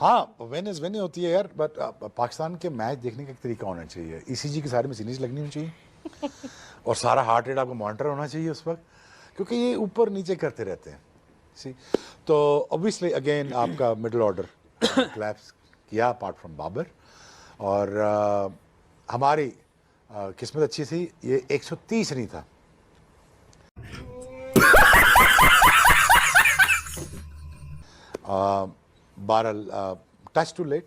हाँ, वेन होती है यार, बट पाकिस्तान के मैच देखने का एक तरीका होना चाहिए। ईसीजी के सारे मशीनीज लगनी होनी चाहिए और सारा हार्ट रेट आपको मॉनिटर होना चाहिए उस वक्त, क्योंकि ये ऊपर नीचे करते रहते हैं। सी, तो ऑब्वियसली अगेन आपका मिडिल ऑर्डर क्लैप्स किया अपार्ट फ्रॉम बाबर, और हमारी किस्मत अच्छी थी, ये 130 नहीं था। बहरहाल टच टू लेट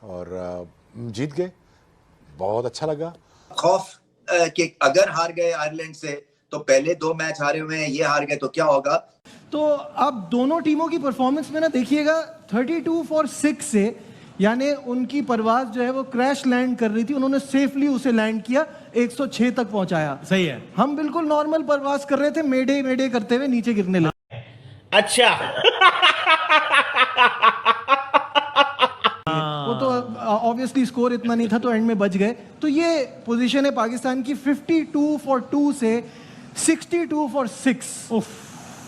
और जीत गए, बहुत अच्छा लगा। खौफ कि अगर हार गए आयरलैंड से तो पहले 2 मैच हारे हुए हैं, ये हार गए तो क्या होगा। तो अब दोनों टीमों की परफॉर्मेंस में ना देखिएगा 32 for 6 से, यानी उनकी परवाज जो है वो क्रैश लैंड कर रही थी, उन्होंने सेफली उसे लैंड किया, 106 तक पहुंचाया। सही है। हम बिल्कुल नॉर्मल परवाज कर रहे थे, मेडे मेडे करते हुए नीचे गिरने लगे। अच्छा वो तो ऑब्वियसली स्कोर इतना नहीं था तो एंड में बच गए। तो ये पोजीशन है पाकिस्तान की 52 for 2 से 62 for 6।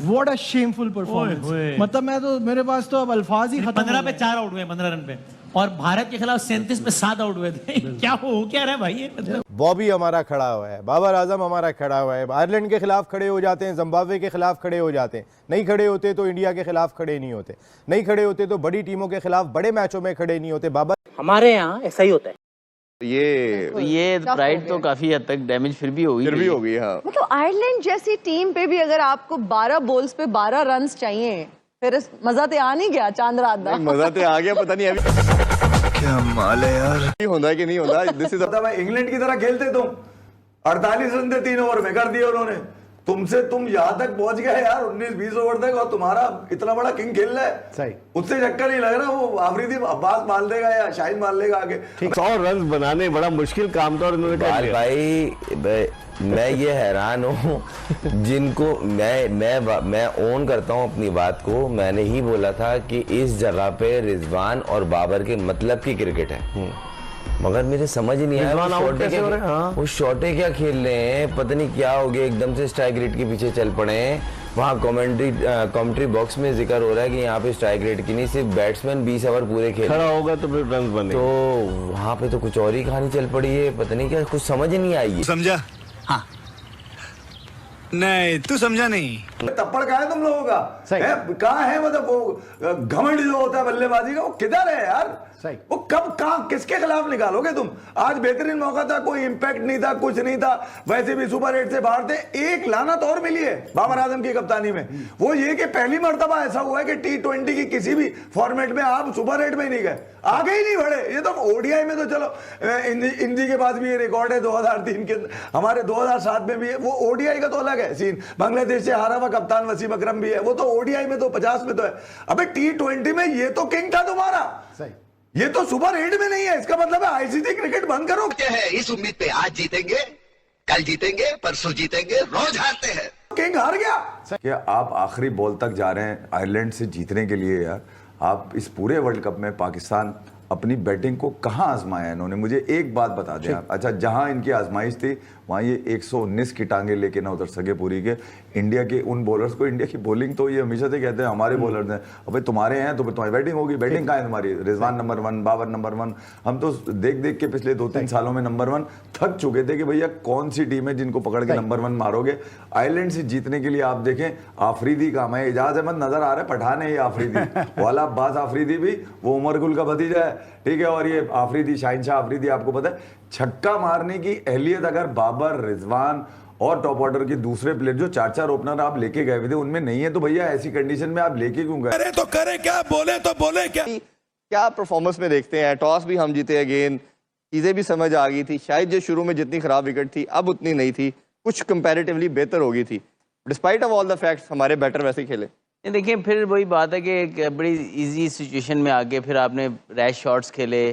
What a shameful performance. मतलब मैं तो, मेरे पास तो अब अल्फाज ही खत्म। 15 पे 4 आउट हुए 15 रन पे, और भारत के खिलाफ 37 पे 7 आउट हुए थे। क्या हो क्या रहा है भाई ये, मतलब बॉबी हमारा खड़ा हुआ है, बाबर आजम हमारा खड़ा हुआ है, आयरलैंड के खिलाफ खड़े हो जाते हैं, जिम्बाब्वे के खिलाफ खड़े हो जाते हैं, नहीं खड़े होते तो इंडिया के खिलाफ खड़े नहीं होते, नहीं खड़े होते तो बड़ी टीमों के खिलाफ बड़े मैचों में खड़े नहीं होते। बाबर हमारे यहाँ ऐसा ही होता है। ये प्राइड तो काफी हद तक डैमेज फिर भी होगी। हाँ, मतलब आयरलैंड जैसी टीम पे भी अगर आपको 12 बॉल्स पे 12 रन्स चाहिए, फिर मजा तो आ नहीं गया चांद रात दा। मजा तो आ गया, पता नहीं अभी क्या माल है यार, नहीं होता है कि नहीं होता। दिस इज इंग्लैंड की तरह खेलते तुम, 48 रन थे 3 ओवर में कर दिए उन्होंने तुमसे, तुम यहाँ तक पहुंच गए यार 19-20 ओवर तक, और तुम्हारा इतना बड़ा किंग खेल रहा है। सही, उससे चक्कर नहीं लग रहा, वो आफरीदी अब्बास मार देगा या शाहिद मार लेगा आगे। 100 रन बनाने बड़ा मुश्किल काम था और इन्होंने कर लिया। भाई मैं ये हैरान हूँ जिनको मैं ओन करता हूँ अपनी बात को। मैंने ही बोला था कि इस जगह पे रिजवान और बाबर के मतलब की क्रिकेट है, मगर मेरे समझ ही नहीं आया वो शॉटे क्या खेल रहे हैं, पता नहीं क्या हो गया, एकदम से स्ट्राइक रेट के पीछे चल पड़े हैं। वहाँ कमेंट्री बॉक्स में जिक्र हो रहा है कि यहाँ पे स्ट्राइक रेट की नहीं, सिर्फ बैट्समैन 20 ओवर पूरे खेल खड़ा होगा तो फिर रन बने, तो वहाँ पे तो कुछ और ही कहानी चल पड़ी है, पता नहीं क्या, कुछ समझ ही नहीं आई। समझा? हाँ नहीं, तू समझा नहीं। तप्पड़ कहाँ है तुम लोगों का? कहाँ है, मतलब वो घमंड जो होता है बल्लेबाजी का, वो किधर है यार? सही, वो कब कहाँ किसके खिलाफ निकालोगे तुम? आज बेहतरीन मौका था, कोई इंपैक्ट नहीं था, कुछ नहीं था, वैसे भी सुपर 8 से बाहर थे। एक लानत और मिली है बाबर आजम की कप्तानी में, वो ये कि पहली मर्तबा ऐसा हुआ है कि T20 की किसी भी फॉर्मेट में आप सुपर 8 में नहीं गए, आगे ही नहीं बढ़े। ये तो ओडीआई में तो चलो इंडी के पास भी ये रिकॉर्ड है 2003 के, हमारे 2007 में भी है, वो ओडीआई का तो अलग है सीन। बांग्लादेश से हारा हुआ कप्तान वसीम अकरम भी है, वो तो ओडीआई में तो 50 में तो है। अबे T20 में ये तो किंग था तुम्हारा, सही, ये तो सुपर 8 में नहीं है। इसका मतलब है आईसीसी क्रिकेट बंद करो। क्या है इस उम्मीद पे, आज जीतेंगे, कल जीतेंगे, परसों जीतेंगे, रोज हारते हैं। किंग हार गया। क्या आप आखिरी बॉल तक जा रहे हैं आयरलैंड से जीतने के लिए? यार आप इस पूरे वर्ल्ड कप में पाकिस्तान अपनी बैटिंग को कहां आजमाया इन्होंने, मुझे एक बात बता दें आप। अच्छा, जहां इनकी आजमाइश थी वहां ये 119 की टांगे लेके ना उतर सके पूरी के इंडिया के उन बॉलर्स को। इंडिया की बॉलिंग तो ये हमेशा से कहते हैं हमारे बॉलर्स हैं, अबे तुम्हारे हैं तो तुम्हारी बैटिंग होगी। बैटिंग कहाँ है तुम्हारी? Rizwan number 1, Babar number 1। हम तो देख देख के पिछले 2-3 सालों में नंबर 1 थक चुके थे कि भैया कौन सी टीम है जिनको पकड़ के नंबर 1 मारोगे। आयरलैंड से जीतने के लिए आप देखें आफरीदी काम है, एजाज अहमद नजर आ रहा है, पठान है ये आफरीदी वाला। अब्बास आफरीदी भी वो उमर गुल का भतीजा है, ठीक है, और ये आफरीदी शाहिन शाह आफरीदी, आपको पता है छक्का मारने की अहलियत अगर बाबर, रिजवान और टॉप ऑर्डर के दूसरे प्लेयर जो 4-4 ओपनर आप लेके गए थे उनमें नहीं है, तो भैया ऐसी कंडीशन में आप लेके क्यों गए? अरे तो करे क्या, बोले तो बोले क्या? क्या परफॉर्मेंस में देखते हैं, टॉस भी हम जीते अगेन, चीजें भी समझ आ गई थी, शायद जो शुरू में जितनी खराब विकेट थी अब उतनी नहीं थी, कुछ कंपैरेटिवली बेहतर हो गई थी। Despite of all the facts हमारे बैटर वैसे खेले। देखिए फिर वही बात है कि एक बड़ी इजी सिचुएशन में आके फिर आपने रैश शॉट्स खेले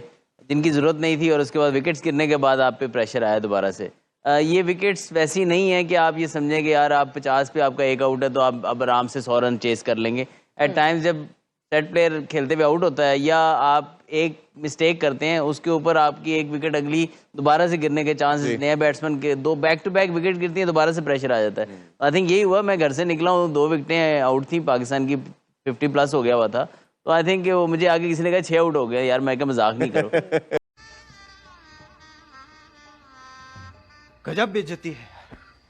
जिनकी ज़रूरत नहीं थी, और उसके बाद विकेट्स गिरने के बाद आप पे प्रेशर आया दोबारा से। ये विकेट्स वैसी नहीं है कि आप ये समझें कि यार आप 50 पे आपका एक आउट है तो आप अब आराम से 100 रन चेस कर लेंगे। एट टाइम्स जब सेट प्लेयर खेलते हुए आउट होता है या आप एक मिस्टेक करते हैं उसके ऊपर आपकी एक विकेट अगली दोबारा से गिरने के चांसेस, नया बैट्समैन के 2 बैक टू बैक विकेट गिरती हैं, दोबारा से प्रेशर आ जाता है। आई थिंक यही हुआ, मैं घर से निकला हूँ, 2 विकेटें आउट थी, पाकिस्तान की 50+ हो गया हुआ था, तो आई थिंक वो मुझे आगे किसी ने कहा 6 आउट हो गया यार, मैं क्या मजाक नहीं करो। गजब बेइज्जती है।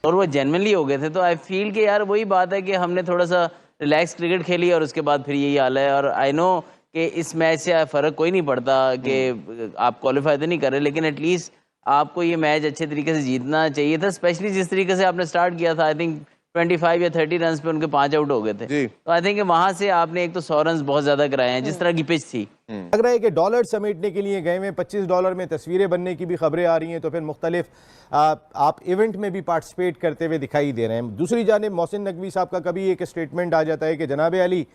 और वो जेन्युइनली हो गए थे, तो आई फील कि यार वही बात है कि हमने थोड़ा सा रिलैक्स क्रिकेट खेली और उसके बाद फिर यही हाल है। और आई नो कि इस मैच से फ़र्क कोई नहीं पड़ता कि आप क्वालिफाई तो नहीं कर रहे, लेकिन एटलीस्ट आपको ये मैच अच्छे तरीके से जीतना चाहिए था, स्पेशली जिस तरीके से आपने स्टार्ट किया था। आई थिंक 25 या 30 रन पे उनके 5 आउट हो गए थे, तो आई थिंक वहां से आपने एक तो 100 रन बहुत ज्यादा कराए हैं जिस तरह की पिच थी। लग रहा है कि डॉलर समेटने के लिए गए हुए, $25 में तस्वीरें बनने की भी खबरें आ रही हैं, तो फिर मुख्तलिफ आप इवेंट में भी पार्टिसिपेट करते हुए दिखाई दे रहे हैं। दूसरी जानिब मोहसिन नकवी साहब का कभी एक स्टेटमेंट आ जाता है कि जनाब अली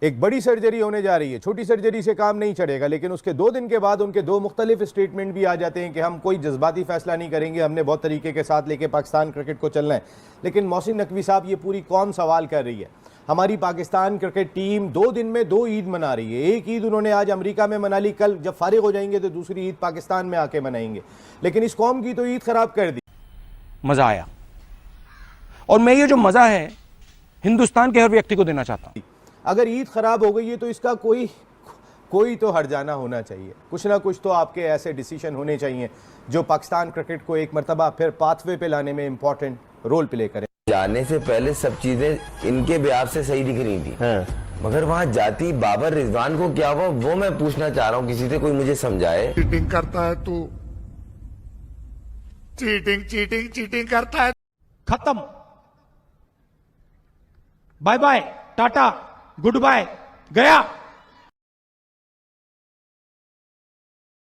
एक बड़ी सर्जरी होने जा रही है, छोटी सर्जरी से काम नहीं चढ़ेगा, लेकिन उसके 2 दिन के बाद उनके 2 मुख्तलिफ स्टेटमेंट भी आ जाते हैं कि हम कोई जज्बाती फैसला नहीं करेंगे, हमने बहुत तरीके के साथ लेके पाकिस्तान क्रिकेट को चलना है। लेकिन मोहसिन नकवी साहब, ये पूरी कौम सवाल कर रही है। हमारी पाकिस्तान क्रिकेट टीम 2 दिन में 2 ईद मना रही है। एक ईद उन्होंने आज अमेरिका में मना ली, कल जब फारिग हो जाएंगे तो दूसरी ईद पाकिस्तान में आके मनाएंगे, लेकिन इस कौम की तो ईद खराब कर दी। मजा आया, और मैं ये जो मजा है हिंदुस्तान के हर व्यक्ति को देना चाहता हूं। अगर ईद खराब हो गई है तो इसका कोई तो हर्जाना होना चाहिए, कुछ ना कुछ तो आपके ऐसे डिसीजन होने चाहिए जो पाकिस्तान क्रिकेट को एक मरतबा फिर पाथवे पे लाने में इंपॉर्टेंट रोल प्ले करें। जाने से पहले सब चीजें इनके ब्याह से सही दिख रही थी, मगर वहां जाती बाबर रिजवान को क्या हुआ वो मैं पूछना चाह रहा हूँ, किसी से कोई मुझे समझाए। चीटिंग करता है तू, चीटिंग करता है। खत्म, bye bye, ta-ta, good bye, गया।